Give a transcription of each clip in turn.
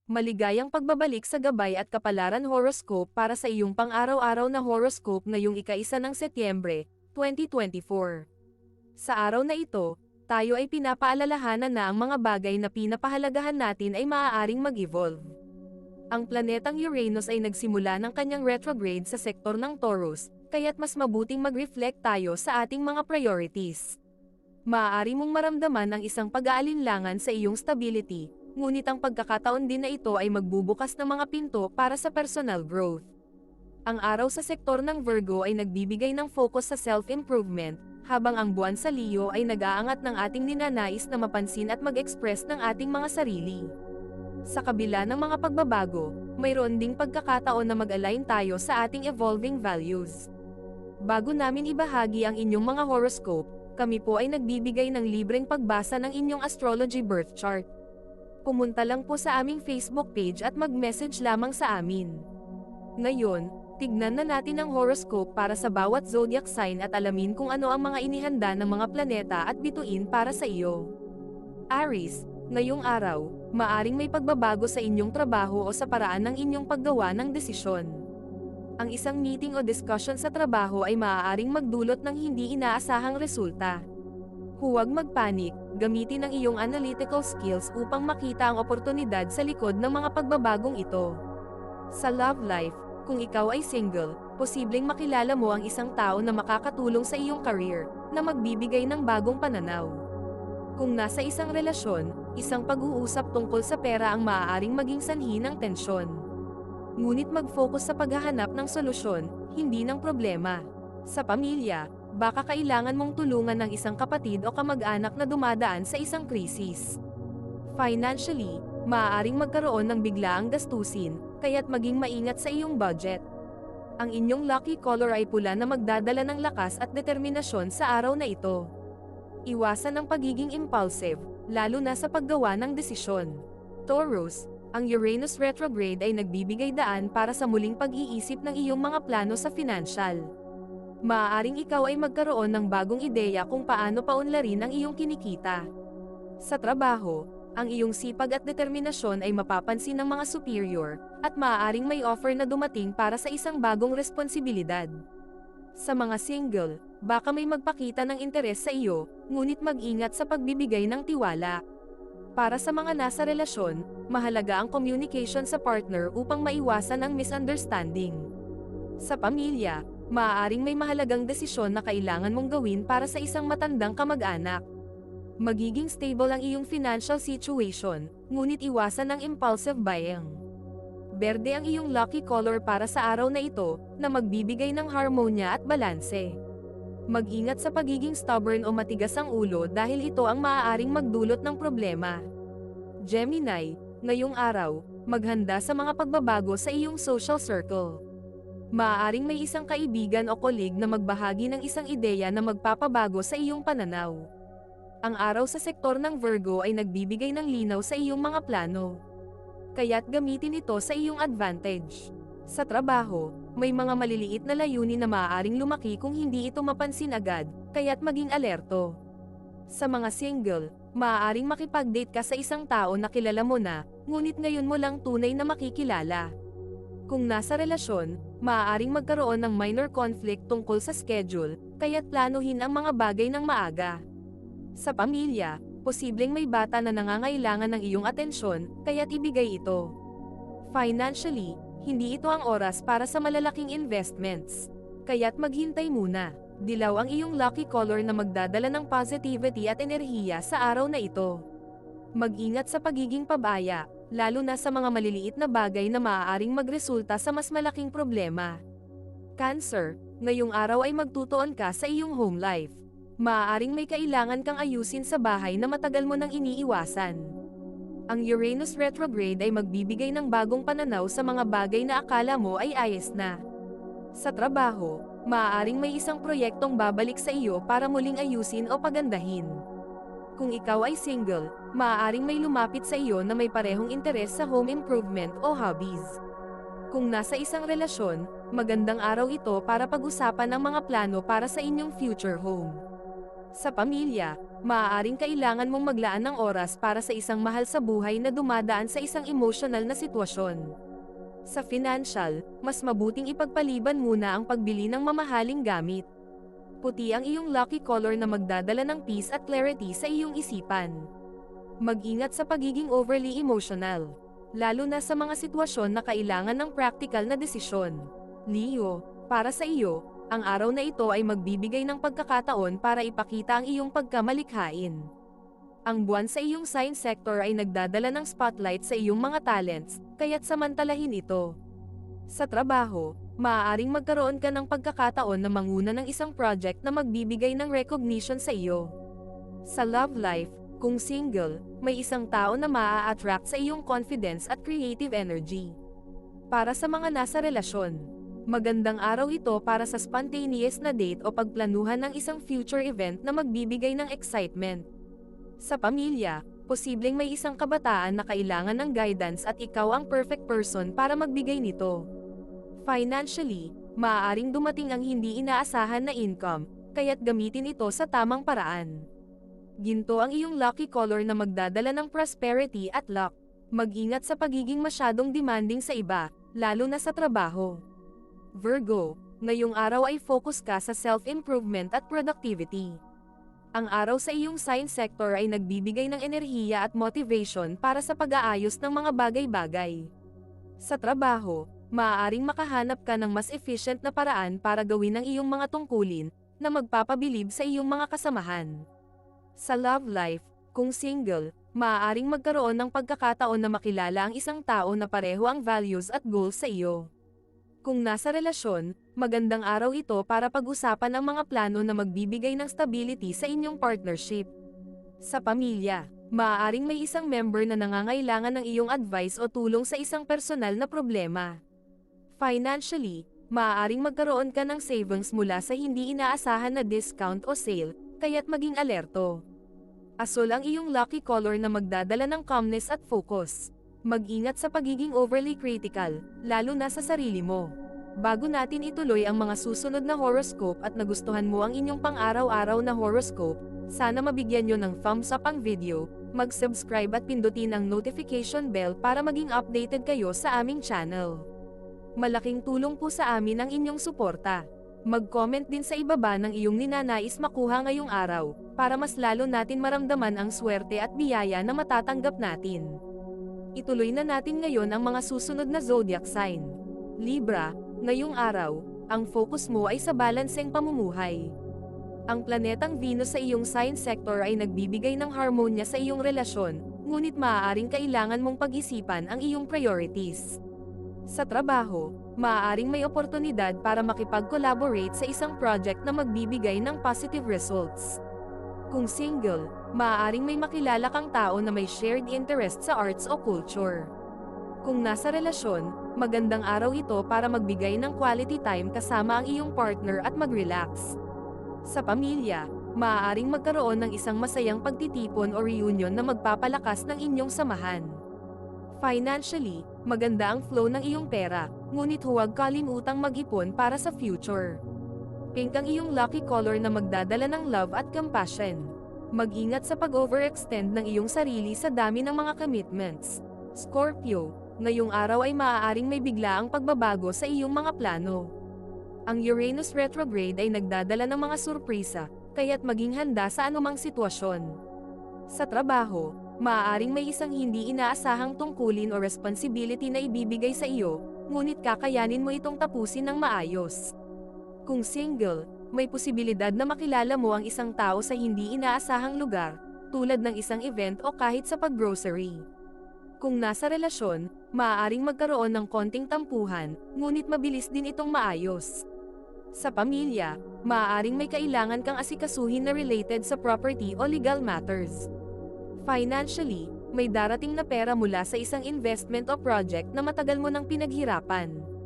Maligayang pagbabalik sa gabay at kapalaran horoscope para sa iyong pang-araw-araw na horoscope ngayong ika-1 ng Setyembre, 2024. Sa araw na ito, tayo ay pinapaalalahanan na ang mga bagay na pinapahalagahan natin ay maaaring mag-evolve. Ang planetang Uranus ay nagsimula ng kanyang retrograde sa sektor ng Taurus, kaya't mas mabuting mag-reflect tayo sa ating mga priorities. Maaari mong maramdaman ang isang pag-aalinlangan sa iyong stability, ngunit ang pagkakataon din na ito ay magbubukas ng mga pinto para sa personal growth. Ang araw sa sektor ng Virgo ay nagbibigay ng focus sa self-improvement, habang ang buwan sa Leo ay nag-aangat ng ating ninanais na mapansin at mag-express ng ating mga sarili. Sa kabila ng mga pagbabago, mayroon ding pagkakataon na mag-align tayo sa ating evolving values. Bago namin ibahagi ang inyong mga horoscope, kami po ay nagbibigay ng libreng pagbasa ng inyong astrology birth chart. Pumunta lang po sa aming Facebook page at mag-message lamang sa amin. Ngayon, tignan na natin ang horoscope para sa bawat zodiac sign at alamin kung ano ang mga inihanda ng mga planeta at bituin para sa iyo. Aries, ngayong araw, maaring may pagbabago sa inyong trabaho o sa paraan ng inyong paggawa ng desisyon. Ang isang meeting o discussion sa trabaho ay maaaring magdulot ng hindi inaasahang resulta. Huwag magpanik, gamitin ang iyong analytical skills upang makita ang oportunidad sa likod ng mga pagbabagong ito. Sa love life, kung ikaw ay single, posibleng makilala mo ang isang tao na makakatulong sa iyong career, na magbibigay ng bagong pananaw. Kung nasa isang relasyon, isang pag-uusap tungkol sa pera ang maaaring maging sanhi ng tensyon. Ngunit mag-focus sa paghahanap ng solusyon, hindi ng problema. Sa pamilya, baka kailangan mong tulungan ng isang kapatid o kamag-anak na dumadaan sa isang krisis. Financially, maaaring magkaroon ng biglaang gastusin, kaya't maging maingat sa iyong budget. Ang inyong lucky color ay pula na magdadala ng lakas at determinasyon sa araw na ito. Iwasan ang pagiging impulsive, lalo na sa paggawa ng desisyon. Taurus, ang Uranus retrograde ay nagbibigay daan para sa muling pag-iisip ng iyong mga plano sa financial. Maaaring ikaw ay magkaroon ng bagong ideya kung paano paunlarin ang iyong kinikita. Sa trabaho, ang iyong sipag at determinasyon ay mapapansin ng mga superior, at maaaring may offer na dumating para sa isang bagong responsibilidad. Sa mga single, baka may magpakita ng interes sa iyo, ngunit mag-ingat sa pagbibigay ng tiwala. Para sa mga nasa relasyon, mahalaga ang communication sa partner upang maiwasan ang misunderstanding. Sa pamilya, maaaring may mahalagang desisyon na kailangan mong gawin para sa isang matandang kamag-anak. Magiging stable ang iyong financial situation, ngunit iwasan ang impulsive buying. Berde ang iyong lucky color para sa araw na ito, na magbibigay ng harmonya at balanse. Mag-ingat sa pagiging stubborn o matigas ang ulo dahil ito ang maaaring magdulot ng problema. Gemini, ngayong araw, maghanda sa mga pagbabago sa iyong social circle. Maaaring may isang kaibigan o kolig na magbahagi ng isang ideya na magpapabago sa iyong pananaw. Ang araw sa sektor ng Virgo ay nagbibigay ng linaw sa iyong mga plano. Kaya't gamitin ito sa iyong advantage. Sa trabaho, may mga maliliit na layunin na maaaring lumaki kung hindi ito mapansin agad, kaya't maging alerto. Sa mga single, maaaring makipag-date ka sa isang tao na kilala mo na, ngunit ngayon mo lang tunay na makikilala. Kung nasa relasyon, maaaring magkaroon ng minor conflict tungkol sa schedule, kaya't planuhin ang mga bagay ng maaga. Sa pamilya, posibleng may bata na nangangailangan ng iyong atensyon, kaya't ibigay ito. Financially, hindi ito ang oras para sa malalaking investments. Kaya't maghintay muna. Dilaw ang iyong lucky color na magdadala ng positivity at enerhiya sa araw na ito. Mag-ingat sa pagiging pabaya, lalo na sa mga maliliit na bagay na maaaring magresulta sa mas malaking problema. Cancer, ngayong araw ay magtutuon ka sa iyong home life. Maaaring may kailangan kang ayusin sa bahay na matagal mo nang iniiwasan. Ang Uranus retrograde ay magbibigay ng bagong pananaw sa mga bagay na akala mo ay ayos na. Sa trabaho, maaaring may isang proyektong babalik sa iyo para muling ayusin o pagandahin. Kung ikaw ay single, maaaring may lumapit sa iyo na may parehong interes sa home improvement o hobbies. Kung nasa isang relasyon, magandang araw ito para pag-usapan ang mga plano para sa inyong future home. Sa pamilya, maaaring kailangan mong maglaan ng oras para sa isang mahal sa buhay na dumadaan sa isang emotional na sitwasyon. Sa financial, mas mabuting ipagpaliban muna ang pagbili ng mamahaling gamit. Puti ang iyong lucky color na magdadala ng peace at clarity sa iyong isipan. Mag-ingat sa pagiging overly emotional, lalo na sa mga sitwasyon na kailangan ng practical na desisyon. Leo, para sa iyo, ang araw na ito ay magbibigay ng pagkakataon para ipakita ang iyong pagkamalikhain. Ang buwan sa iyong sign sector ay nagdadala ng spotlight sa iyong mga talents, kaya't samantalahin ito. Sa trabaho, maaaring magkaroon ka ng pagkakataon na manguna ng isang project na magbibigay ng recognition sa iyo. Sa love life, kung single, may isang tao na maa-attract sa iyong confidence at creative energy. Para sa mga nasa relasyon, magandang araw ito para sa spontaneous na date o pagplanuhan ng isang future event na magbibigay ng excitement. Sa pamilya, posibleng may isang kabataan na kailangan ng guidance at ikaw ang perfect person para magbigay nito. Financially, maaaring dumating ang hindi inaasahan na income, kaya't gamitin ito sa tamang paraan. Ginto ang iyong lucky color na magdadala ng prosperity at luck. Mag-ingat sa pagiging masyadong demanding sa iba, lalo na sa trabaho. Virgo, ngayong araw ay focus ka sa self-improvement at productivity. Ang araw sa iyong sign sector ay nagbibigay ng enerhiya at motivation para sa pag-aayos ng mga bagay-bagay. Sa trabaho, maaaring makahanap ka ng mas efficient na paraan para gawin ang iyong mga tungkulin, na magpapabilib sa iyong mga kasamahan. Sa love life, kung single, maaaring magkaroon ng pagkakataon na makilala ang isang tao na pareho ang values at goals sa iyo. Kung nasa relasyon, magandang araw ito para pag-usapan ang mga plano na magbibigay ng stability sa inyong partnership. Sa pamilya, maaaring may isang member na nangangailangan ng iyong advice o tulong sa isang personal na problema. Financially, maaaring magkaroon ka ng savings mula sa hindi inaasahan na discount o sale, kaya't maging alerto. Asul ang iyong lucky color na magdadala ng calmness at focus. Mag-ingat sa pagiging overly critical, lalo na sa sarili mo. Bago natin ituloy ang mga susunod na horoscope at nagustuhan mo ang inyong pang-araw-araw na horoscope, sana mabigyan nyo ng thumbs up ang video, mag-subscribe at pindutin ang notification bell para maging updated kayo sa aming channel. Malaking tulong po sa amin ang inyong suporta. Mag-comment din sa ibaba ng iyong ninanais makuha ngayong araw, para mas lalo natin maramdaman ang swerte at biyaya na matatanggap natin. Ituloy na natin ngayon ang mga susunod na zodiac sign. Libra, ngayong araw, ang focus mo ay sa balanseng pamumuhay. Ang planetang Venus sa iyong sign sector ay nagbibigay ng harmonya sa iyong relasyon, ngunit maaaring kailangan mong pag-isipan ang iyong priorities. Sa trabaho, maaaring may oportunidad para makipag-collaborate sa isang project na magbibigay ng positive results. Kung single, maaaring may makilala kang tao na may shared interest sa arts o culture. Kung nasa relasyon, magandang araw ito para magbigay ng quality time kasama ang iyong partner at mag-relax. Sa pamilya, maaaring magkaroon ng isang masayang pagtitipon o reunion na magpapalakas ng inyong samahan. Financially, maganda ang flow ng iyong pera, ngunit huwag kalimutang mag-ipon para sa future. Pink ang iyong lucky color na magdadala ng love at compassion. Mag-ingat sa pag-overextend ng iyong sarili sa dami ng mga commitments. Scorpio, ngayong araw ay maaaring may biglaang pagbabago sa iyong mga plano. Ang Uranus retrograde ay nagdadala ng mga surpresa, kaya't maging handa sa anumang sitwasyon. Sa trabaho, maaaring may isang hindi inaasahang tungkulin o responsibility na ibibigay sa iyo, ngunit kakayanin mo itong tapusin ng maayos. Kung single, may posibilidad na makilala mo ang isang tao sa hindi inaasahang lugar, tulad ng isang event o kahit sa pag-grocery. Kung nasa relasyon, maaaring magkaroon ng konting tampuhan, ngunit mabilis din itong maayos. Sa pamilya, maaaring may kailangan kang asikasuhin na related sa property o legal matters. Financially, may darating na pera mula sa isang investment o project na matagal mo nang pinaghirapan.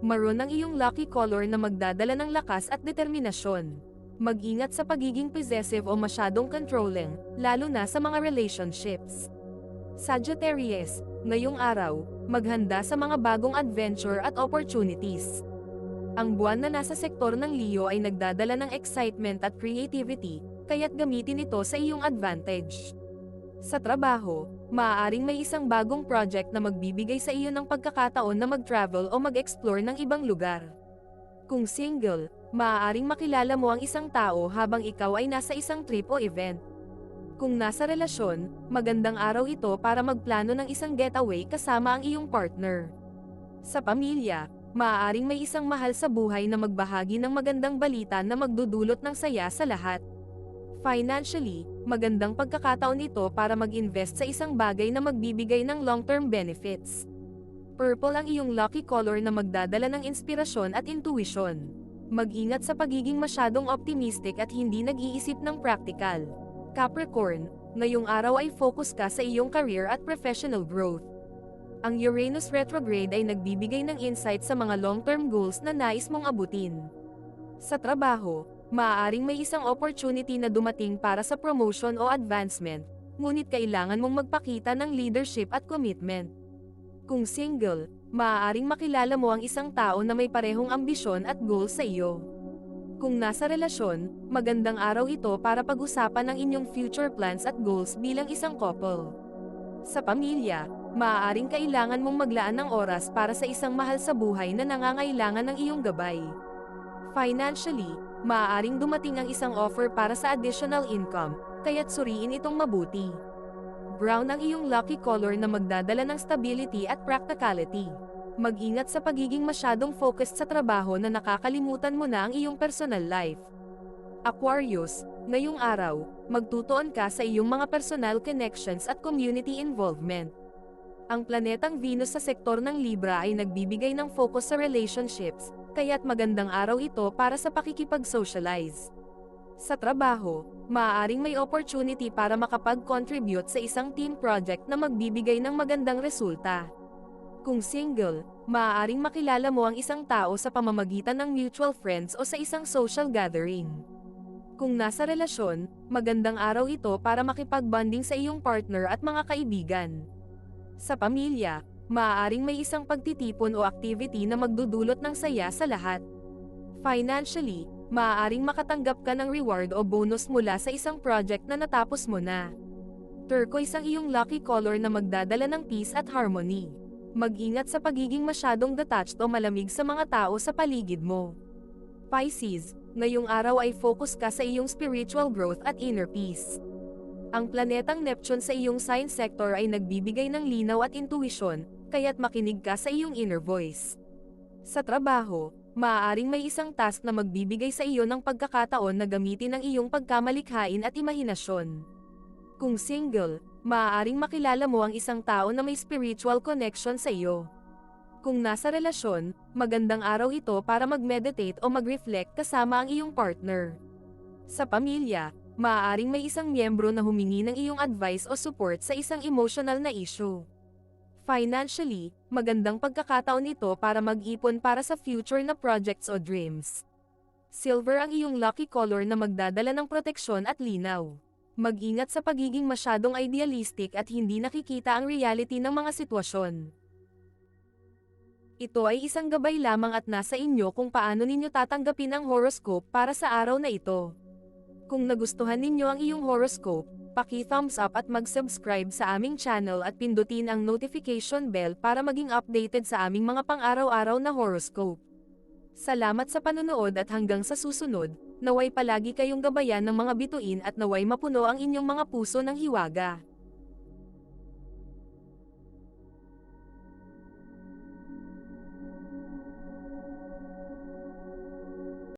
Maroon ang iyong lucky color na magdadala ng lakas at determinasyon. Mag-ingat sa pagiging possessive o masyadong controlling, lalo na sa mga relationships. Sagittarius, ngayong araw, maghanda sa mga bagong adventure at opportunities. Ang buwan na nasa sektor ng Leo ay nagdadala ng excitement at creativity, kaya't gamitin ito sa iyong advantage. Sa trabaho, maaaring may isang bagong project na magbibigay sa iyo ng pagkakataon na mag-travel o mag-explore ng ibang lugar. Kung single, maaaring makilala mo ang isang tao habang ikaw ay nasa isang trip o event. Kung nasa relasyon, magandang araw ito para magplano ng isang getaway kasama ang iyong partner. Sa pamilya, maaaring may isang mahal sa buhay na magbahagi ng magandang balita na magdudulot ng saya sa lahat. Financially, magandang pagkakataon ito para mag-invest sa isang bagay na magbibigay ng long-term benefits. Purple ang iyong lucky color na magdadala ng inspirasyon at intuition. Mag-ingat sa pagiging masyadong optimistic at hindi nag-iisip ng practical. Capricorn, ngayong araw ay focus ka sa iyong career at professional growth. Ang Uranus retrograde ay nagbibigay ng insight sa mga long-term goals na nais mong abutin. Sa trabaho, maaaring may isang opportunity na dumating para sa promotion o advancement, ngunit kailangan mong magpakita ng leadership at commitment. Kung single, maaaring makilala mo ang isang tao na may parehong ambisyon at goals sa iyo. Kung nasa relasyon, magandang araw ito para pag-usapan ang inyong future plans at goals bilang isang couple. Sa pamilya, maaaring kailangan mong maglaan ng oras para sa isang mahal sa buhay na nangangailangan ng iyong gabay. Financially, maaaring dumating ang isang offer para sa additional income, kaya't suriin itong mabuti. Brown ang iyong lucky color na magdadala ng stability at practicality. Mag-ingat sa pagiging masyadong focused sa trabaho na nakakalimutan mo na ang iyong personal life. Aquarius, ngayong araw, magtutuon ka sa iyong mga personal connections at community involvement. Ang planetang Venus sa sektor ng Libra ay nagbibigay ng focus sa relationships, kaya't magandang araw ito para sa pakikipag-socialize. Sa trabaho, maaaring may opportunity para makapag-contribute sa isang team project na magbibigay ng magandang resulta. Kung single, maaaring makilala mo ang isang tao sa pamamagitan ng mutual friends o sa isang social gathering. Kung nasa relasyon, magandang araw ito para makipag-bonding sa iyong partner at mga kaibigan. Sa pamilya, maaaring may isang pagtitipon o activity na magdudulot ng saya sa lahat. Financially, maaaring makatanggap ka ng reward o bonus mula sa isang project na natapos mo na. Turquoise ang iyong lucky color na magdadala ng peace at harmony. Mag-ingat sa pagiging masyadong detached o malamig sa mga tao sa paligid mo. Pisces, ngayong araw ay focus ka sa iyong spiritual growth at inner peace. Ang planetang Neptune sa iyong sign sector ay nagbibigay ng linaw at intuition, kaya't makinig ka sa iyong inner voice. Sa trabaho, maaaring may isang task na magbibigay sa iyo ng pagkakataon na gamitin ang iyong pagkamalikhain at imahinasyon. Kung single, maaaring makilala mo ang isang tao na may spiritual connection sa iyo. Kung nasa relasyon, magandang araw ito para mag-meditate o mag-reflect kasama ang iyong partner. Sa pamilya, maaaring may isang miyembro na humingi ng iyong advice o support sa isang emotional na issue. Financially, magandang pagkakataon ito para mag-ipon para sa future na projects o dreams. Silver ang iyong lucky color na magdadala ng proteksyon at linaw. Mag-ingat sa pagiging masyadong idealistic at hindi nakikita ang reality ng mga sitwasyon. Ito ay isang gabay lamang at nasa inyo kung paano ninyo tatanggapin ang horoscope para sa araw na ito. Kung nagustuhan ninyo ang iyong horoscope, paki-thumbs up at mag-subscribe sa aming channel at pindutin ang notification bell para maging updated sa aming mga pang-araw-araw na horoscope. Salamat sa panonood at hanggang sa susunod, naway palagi kayong gabayan ng mga bituin at naway mapuno ang inyong mga puso ng hiwaga.